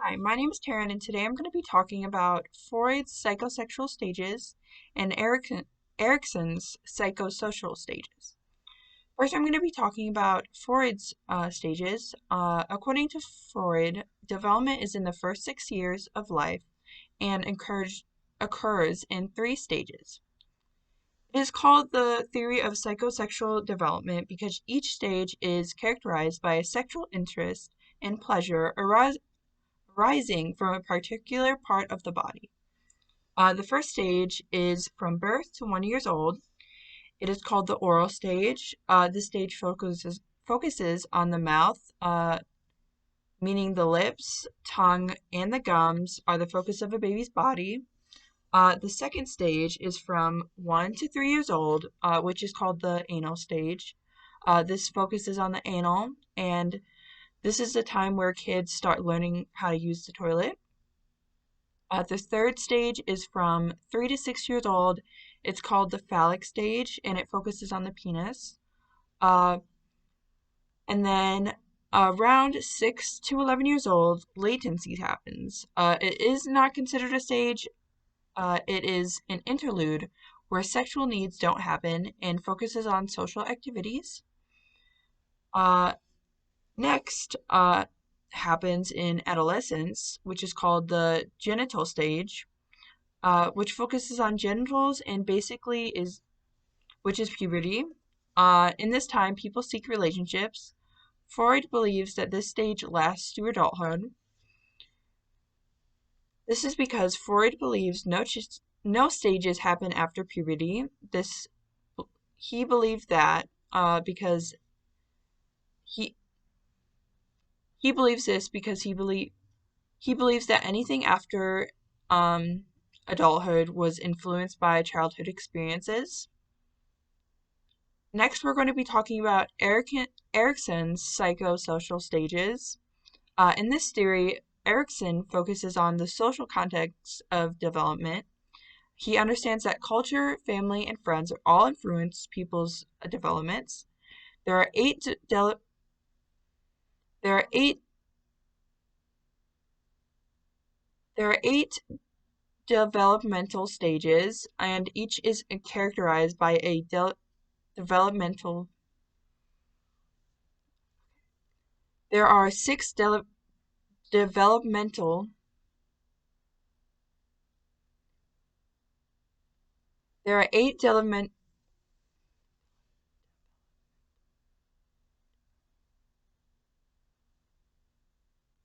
Hi, my name is Taryn, and today I'm going to be talking about Freud's psychosexual stages and Erikson's psychosocial stages. First, I'm going to be talking about Freud's stages. According to Freud, development is in the first 6 years of life and occurs in 3 stages. It is called the theory of psychosexual development because each stage is characterized by a sexual interest and pleasure arising from a particular part of the body. The first stage is from birth to 1 year old. It is called the oral stage. This stage focuses on the mouth, meaning the lips, tongue, and the gums are the focus of a baby's body. The second stage is from 1 to 3 years old, which is called the anal stage. This focuses on the anal, and this is the time where kids start learning how to use the toilet. The third stage is from 3 to 6 years old. It's called the phallic stage, and it focuses on the penis. And then around 6 to 11 years old, latency happens. It is not considered a stage. It is an interlude where sexual needs don't happen and focuses on social activities. Next happens in adolescence, which is called the genital stage, which focuses on genitals and which is puberty. In this time, people seek relationships. Freud believes that this stage lasts through adulthood. This is because Freud believes no stages happen after puberty. He believed that because he believes this because he believes that anything after adulthood was influenced by childhood experiences. Next, we're going to be talking about Erikson's psychosocial stages. In this theory, Erikson focuses on the social context of development. He understands that culture, family, and friends are all influence people's developments. There are eight developmental stages, and each is characterized by a developmental. There are developmental. There are eight development.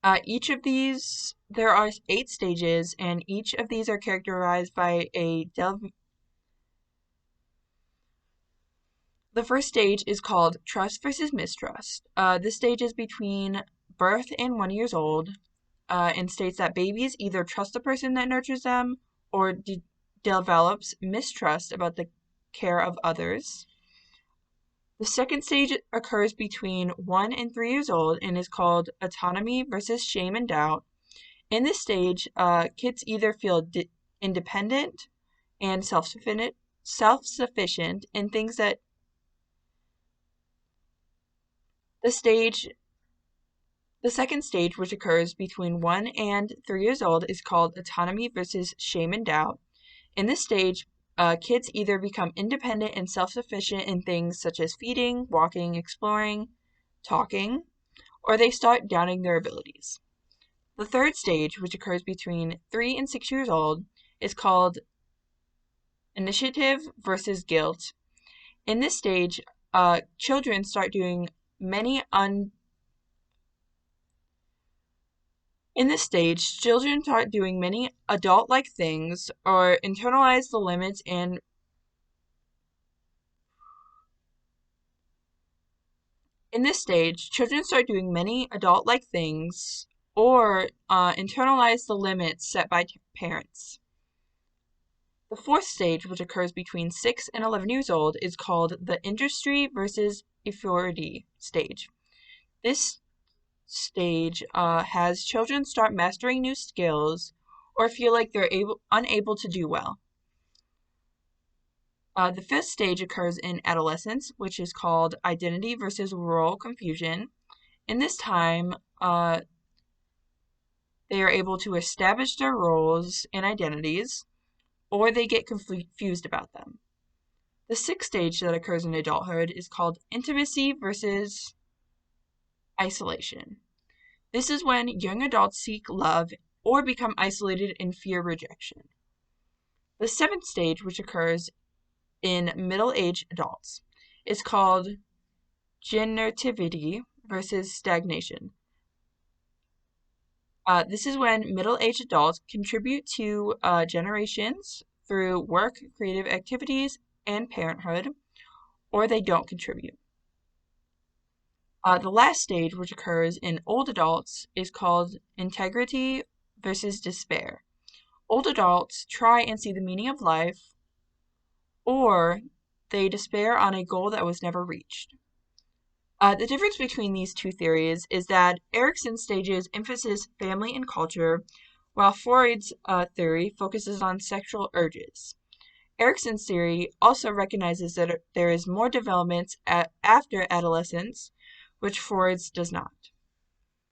There are 8 stages, and each of these are characterized by The first stage is called trust versus mistrust. This stage is between birth and 1 year old, and states that babies either trust the person that nurtures them or develops mistrust about the care of others. The second stage occurs between 1 and 3 years old and is called autonomy versus shame and doubt. In this stage, kids either feel independent and self-sufficient in things that the second stage, which occurs between 1 and 3 years old, is called autonomy versus shame and doubt. In this stage, kids either become independent and self-sufficient in things such as feeding, walking, exploring, talking, or they start doubting their abilities. The third stage, which occurs between 3 and 6 years old, is called initiative versus guilt. In this stage, children start doing many adult-like things or internalize the limits and In this stage, children start doing many adult-like things or internalize the limits set by parents. The fourth stage, which occurs between 6 and 11 years old, is called the industry versus authority stage. This stage has children start mastering new skills or feel like they're unable to do well. The fifth stage occurs in adolescence, which is called identity versus role confusion. In this time, they are able to establish their roles and identities, or they get confused about them. The sixth stage that occurs in adulthood is called intimacy versus isolation. This is when young adults seek love or become isolated and fear rejection. The seventh stage, which occurs in middle-aged adults, is called generativity versus stagnation. This is when middle-aged adults contribute to generations through work, creative activities, and parenthood, or they don't contribute. The last stage, which occurs in old adults, is called integrity versus despair. Old adults try and see the meaning of life, or they despair on a goal that was never reached. The difference between these two theories is that Erikson's stages emphasize family and culture, while Freud's theory focuses on sexual urges. Erikson's theory also recognizes that there is more development after adolescence, which Freud's does not.